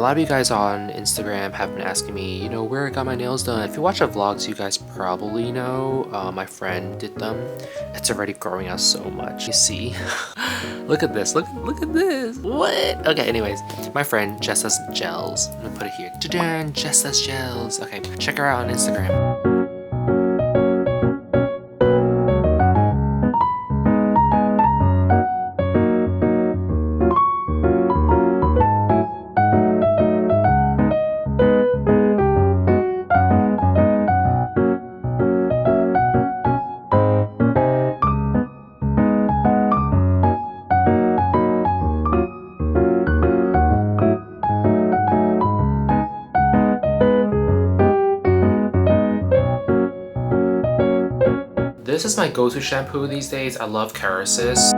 lot of you guys on Instagram have been asking me, where I got my nails done. If you watch the vlogs, you guys probably know my friend did them. It's already growing out so much. You see? Look at this. Look at this. What? Okay, anyways, my friend Jess does gels. I'm gonna put it here. Ta-da! Jess does gels. Okay, check her out on Instagram. This is my go-to shampoo these days. I love Kerasis.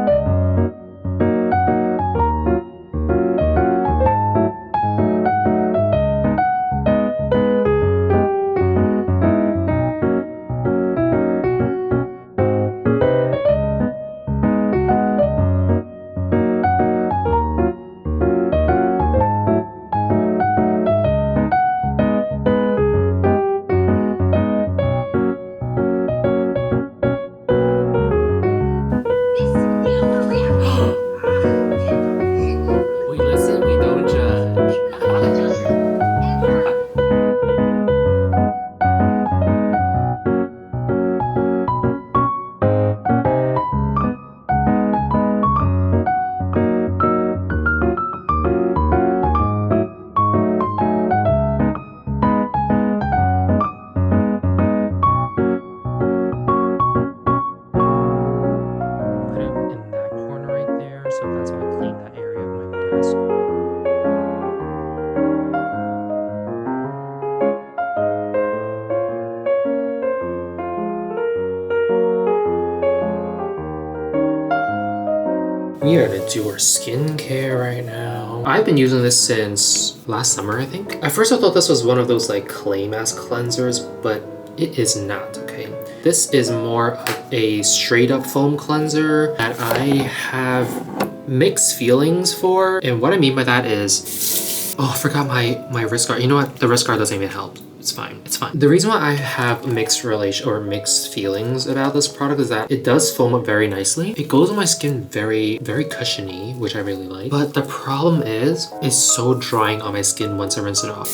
We are gonna do our skincare right now. I've been using this since last summer, I think. At first I thought this was one of those like clay mask cleansers, but it is not, okay? This is more of a straight up foam cleanser that I have mixed feelings for. And what I mean by that is, oh, I forgot my wrist guard. You know what? The wrist guard doesn't even help. It's fine, it's fine. The reason why I have mixed feelings about this product is that it does foam up very nicely. It goes on my skin very, very cushiony, which I really like. But the problem is, it's so drying on my skin once I rinse it off.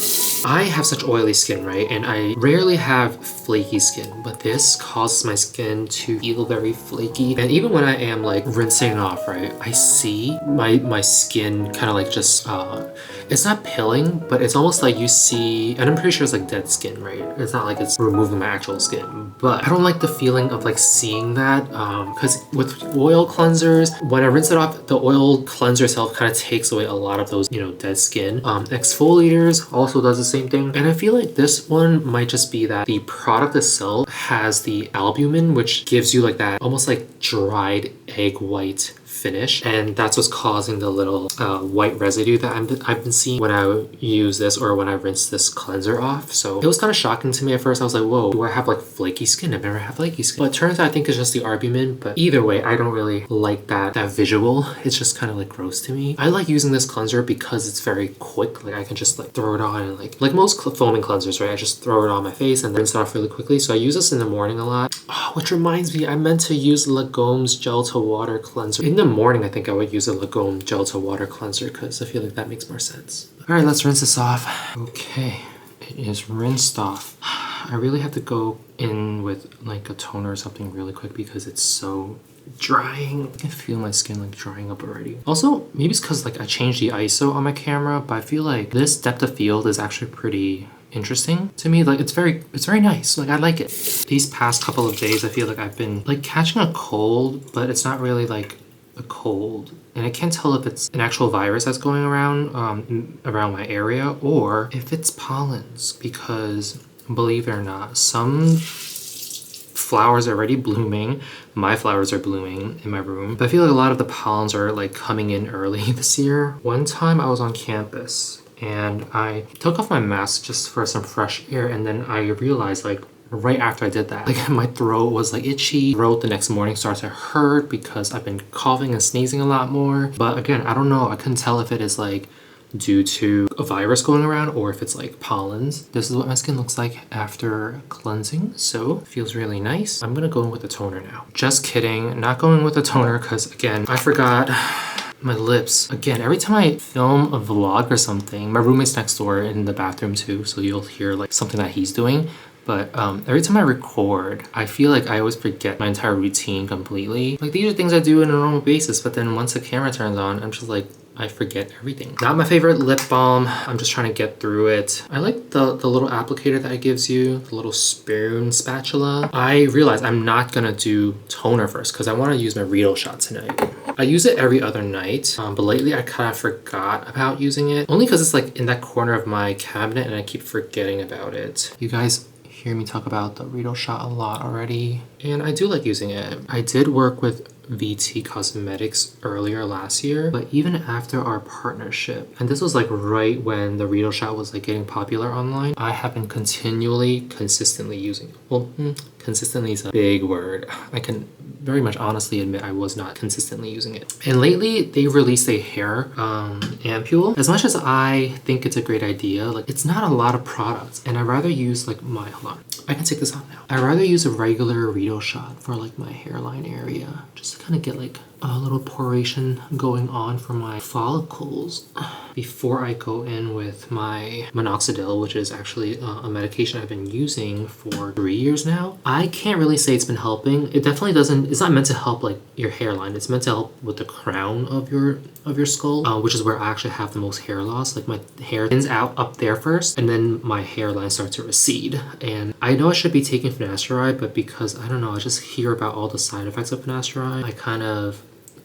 I have such oily skin, right? And I rarely have flaky skin, but this causes my skin to feel very flaky. And even when I am like rinsing it off, right? I see my skin kind of like just, it's not pilling, but it's almost like you see, and I'm pretty sure it's like dead skin, right? It's not like it's removing my actual skin, but I don't like the feeling of like seeing that because with oil cleansers, when I rinse it off, the oil cleanser itself kind of takes away a lot of those, dead skin. Exfoliators also does the same thing. And I feel like this one might just be that the product itself has the albumin, which gives you like that almost like dried egg white finish, and that's what's causing the little white residue that I've been seeing when I use this or when I rinse this cleanser off. So it was kind of shocking to me at first. I was like, whoa, do I have like flaky skin? I've never had flaky skin. But it turns out I think it's just the albumin, but either way, I don't really like that visual. It's just kind of like gross to me. I like using this cleanser because it's very quick. Like I can just like throw it on and like most foaming cleansers, right? I just throw it on my face and rinse it off really quickly. So I use this in the morning a lot. Oh, which reminds me, I meant to use Lagome's gel to water cleanser. In the morning, I think I would use a Lagome gel to water cleanser because I feel like that makes more sense. All right, let's rinse this off. Okay, it is rinsed off. I really have to go in with like a toner or something really quick because it's so drying. I can feel my skin like drying up already. Also, maybe it's because like I changed the ISO on my camera, but I feel like this depth of field is actually pretty interesting to me. Like it's very nice. Like I like it. These past couple of days, I feel like I've been like catching a cold, but it's not really like a cold, and I can't tell if it's an actual virus that's going around around my area or if it's pollens, because believe it or not, some flowers are already blooming. My flowers are blooming in my room, but I feel like a lot of the pollens are like coming in early this year. One time I was on campus and I took off my mask just for some fresh air, and then I realized like right after I did that, like my throat was like itchy. Throat the next morning started to hurt because I've been coughing and sneezing a lot more. But again, I don't know. I couldn't tell if it is like due to a virus going around or if it's like pollens. This is what my skin looks like after cleansing, so feels really nice. I'm gonna go in with the toner now. Just kidding, not going with the toner because again, I forgot my lips. Again, every time I film a vlog or something, my roommate's next door in the bathroom too, so you'll hear like something that he's doing. But every time I record, I feel like I always forget my entire routine completely. Like these are things I do on a normal basis, but then once the camera turns on, I'm just like, I forget everything. Not my favorite lip balm. I'm just trying to get through it. I like the little applicator that it gives you, the little spoon spatula. I realized I'm not gonna do toner first because I want to use my Reedle shot tonight. I use it every other night, but lately I kind of forgot about using it. Only because it's like in that corner of my cabinet and I keep forgetting about it. You guys hear me talk about the Reedle shot a lot already, and I do like using it. I did work with VT Cosmetics earlier last year, but even after our partnership, and this was like right when the Reedle shot was like getting popular online, I have been consistently using it. Well, consistently is a big word. I can very much honestly admit I was not consistently using it. And lately they released a hair ampule. As much as I think it's a great idea, like it's not a lot of products, and I'd rather use like hold on, I can take this out now. I'd rather use a regular Reedle shot for like my hairline area, just to kind of get like a little poration going on for my follicles before I go in with my minoxidil, which is actually a medication I've been using for 3 years now. I can't really say it's been helping. It definitely doesn't, it's not meant to help like your hairline. It's meant to help with the crown of your skull, which is where I actually have the most hair loss. Like my hair thins out up there first, and then my hairline starts to recede. And I know I should be taking finasteride, but because I don't know, I just hear about all the side effects of finasteride, I kind of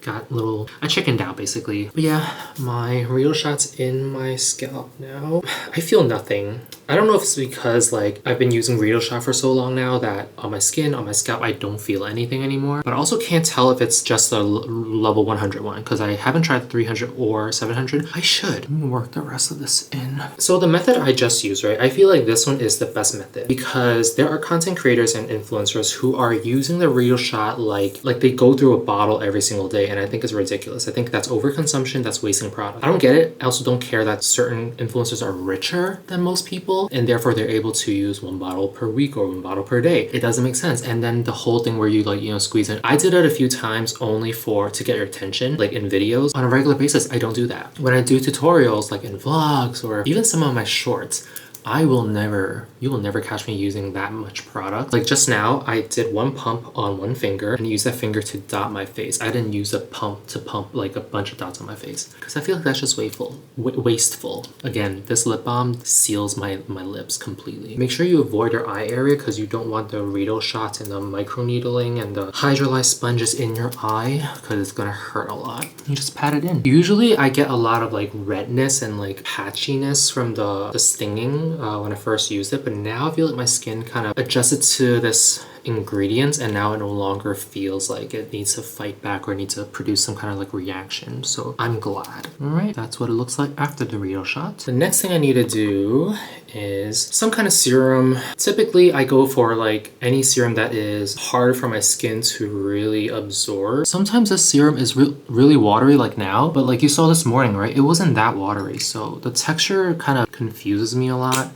I chickened out basically. But yeah, my Reedle shot's in my scalp now. I feel nothing. I don't know if it's because like I've been using Reedle shot for so long now that on my skin, on my scalp, I don't feel anything anymore. But I also can't tell if it's just the level 100 one because I haven't tried 300 or 700. I should. Let me work the rest of this in. So the method I just used, right? I feel like this one is the best method because there are content creators and influencers who are using the Reedle shot like they go through a bottle every single day, and I think it's ridiculous. I think that's overconsumption, that's wasting product. I don't get it. I also don't care that certain influencers are richer than most people and therefore they're able to use 1 bottle per week or 1 bottle per day. It doesn't make sense. And then the whole thing where you like, you know, squeeze in. I did it a few times only to get your attention, like in videos. On a regular basis, I don't do that. When I do tutorials, like in vlogs or even some of my shorts, you will never catch me using that much product. Like just now, I did 1 pump on 1 finger and used that finger to dot my face. I didn't use a pump to pump like a bunch of dots on my face because I feel like that's just wasteful. Again, this lip balm seals my lips completely. Make sure you avoid your eye area because you don't want the Reedle shots and the microneedling and the hydrolyzed sponges in your eye because it's gonna hurt a lot. You just pat it in. Usually I get a lot of like redness and like patchiness from the stinging when I first used it, but now I feel like my skin kind of adjusted to this ingredients and now it no longer feels like it needs to fight back or needs to produce some kind of like reaction, so I'm glad. All right, that's what it looks like after the Reedle shot. The next thing I need to do is some kind of serum. Typically I go for like any serum that is hard for my skin to really absorb. Sometimes this serum is really watery like now, but like you saw this morning, right? It wasn't that watery, so the texture kind of confuses me a lot.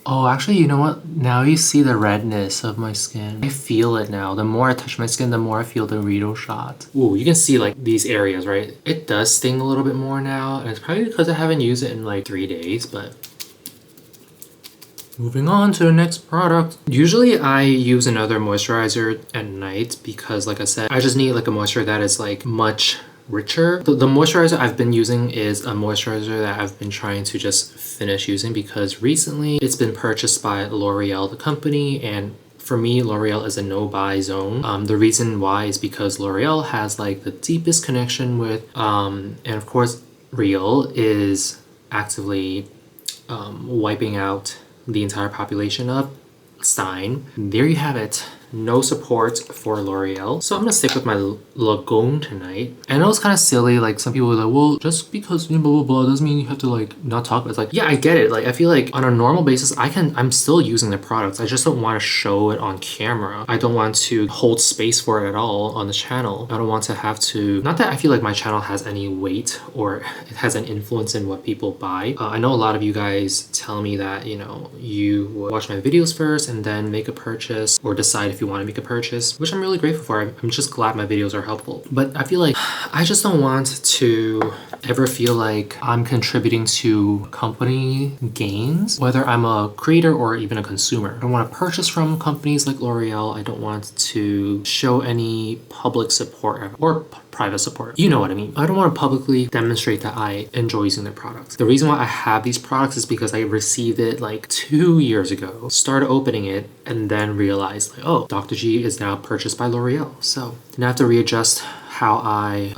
Oh, actually, you know what? Now you see the redness of my skin. I feel it now. The more I touch my skin, the more I feel the Reedle shot. Ooh, you can see like these areas, right? It does sting a little bit more now, and it's probably because I haven't used it in like 3 days, but moving on to the next product. Usually I use another moisturizer at night because like I said, I just need like a moisturizer that is like much richer. The moisturizer I've been using is a moisturizer that I've been trying to just finish using because recently it's been purchased by L'Oreal, the company, and for me, L'Oreal is a no-buy zone. The reason why is because L'Oreal has like the deepest connection with, and of course, Real is actively wiping out the entire population of Stein. There you have it. no support for L'Oreal. So I'm gonna stick with my Lagoon tonight. I know it's kind of silly, like some people are like, well, just because blah blah blah doesn't mean you have to like not talk about it. It's like, yeah, I get it. Like I feel like on a normal basis, I'm still using the products. I just don't want to show it on camera. I don't want to hold space for it at all on the channel. I don't want to have to, not that I feel like my channel has any weight or it has an influence in what people buy. I know a lot of you guys tell me that, you know, you would watch my videos first and then make a purchase or decide if you want to make a purchase, which I'm really grateful for. I'm just glad my videos are helpful. But I feel like I just don't want to ever feel like I'm contributing to company gains, whether I'm a creator or even a consumer. I don't want to purchase from companies like L'Oreal. I don't want to show any public support or private support. You know what I mean. I don't want to publicly demonstrate that I enjoy using their products. The reason why I have these products is because I received it like 2 years ago, started opening it, and then realized like, oh, Dr. G is now purchased by L'Oreal. So then I have to readjust how I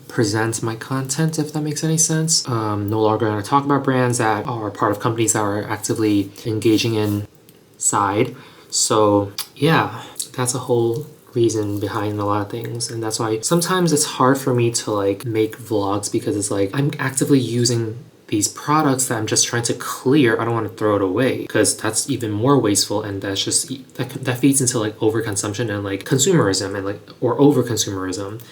present my content, if that makes any sense. No longer going to talk about brands that are part of companies that are actively engaging inside. So yeah, that's a whole reason behind a lot of things, and that's why sometimes it's hard for me to like make vlogs, because it's like I'm actively using these products that I'm just trying to clear. I don't want to throw it away because that's even more wasteful, and that's just that feeds into like overconsumption and like consumerism and like or overconsumerism.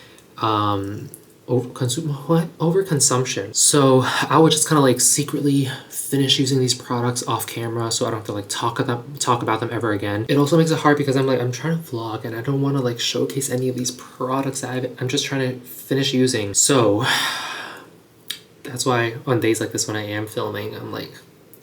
Overconsumption. So I would just kind of like secretly finish using these products off camera so I don't have to like talk about them ever again. It also makes it hard because I'm trying to vlog and I don't want to like showcase any of these products that I'm just trying to finish using. So that's why on days like this when I am filming, I'm like,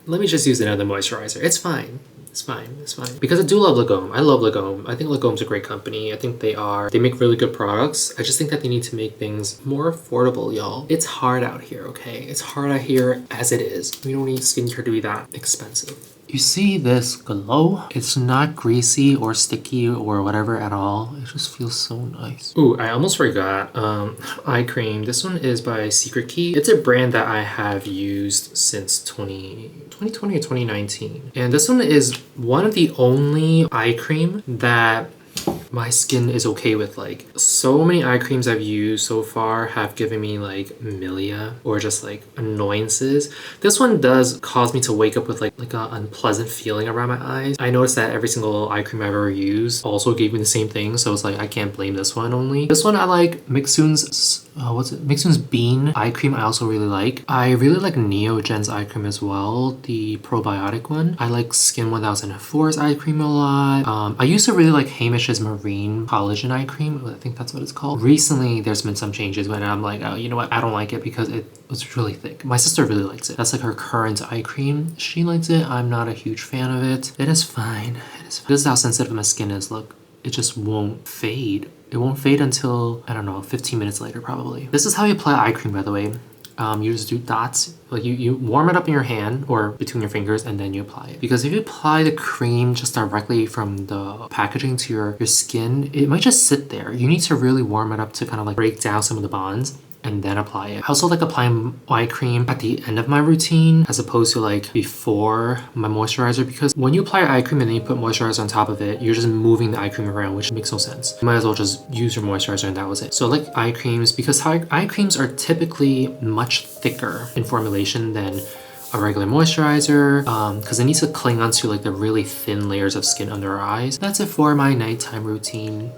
let me just use another moisturizer. It's fine. It's fine. It's fine. Because I do love Lagoon. I love Lagoon. I think Lagoon's a great company. I think they make really good products. I just think that they need to make things more affordable, y'all. It's hard out here, okay? It's hard out here as it is. We don't need skincare to be that expensive. You see this glow? It's not greasy or sticky or whatever at all. It just feels so nice. Ooh, I almost forgot. Eye cream. This one is by Secret Key. It's a brand that I have used since 2020 or 2019. And this one is one of the only eye cream that my skin is okay with. Like, so many eye creams I've used so far have given me like milia or just like annoyances. This one does cause me to wake up with like an unpleasant feeling around my eyes. I noticed that every single eye cream I've ever used also gave me the same thing, so it's like I can't blame this one only. This one I like Mixun's Mixun's Bean eye cream. I also really like. I really like Neogen's eye cream as well, the probiotic one. I like Skin 1004's eye cream a lot. I used to really like Hamish's Marine Collagen eye cream. I think that's what it's called. Recently, there's been some changes when I'm like, oh, you know what? I don't like it because it was really thick. My sister really likes it. That's like her current eye cream. She likes it. I'm not a huge fan of it. It is fine. It is fine. This is how sensitive my skin is. Look, it just won't fade. It won't fade until, I don't know, 15 minutes later probably. This is how you apply eye cream, by the way. You just do dots. Like you warm it up in your hand or between your fingers and then you apply it. Because if you apply the cream just directly from the packaging to your skin, it might just sit there. You need to really warm it up to kind of like break down some of the bonds and then apply it. I also like applying eye cream at the end of my routine as opposed to like before my moisturizer, because when you apply eye cream and then you put moisturizer on top of it, you're just moving the eye cream around, which makes no sense. You might as well just use your moisturizer and that was it. So I like eye creams because eye creams are typically much thicker in formulation than a regular moisturizer because it needs to cling onto like the really thin layers of skin under our eyes. That's it for my nighttime routine.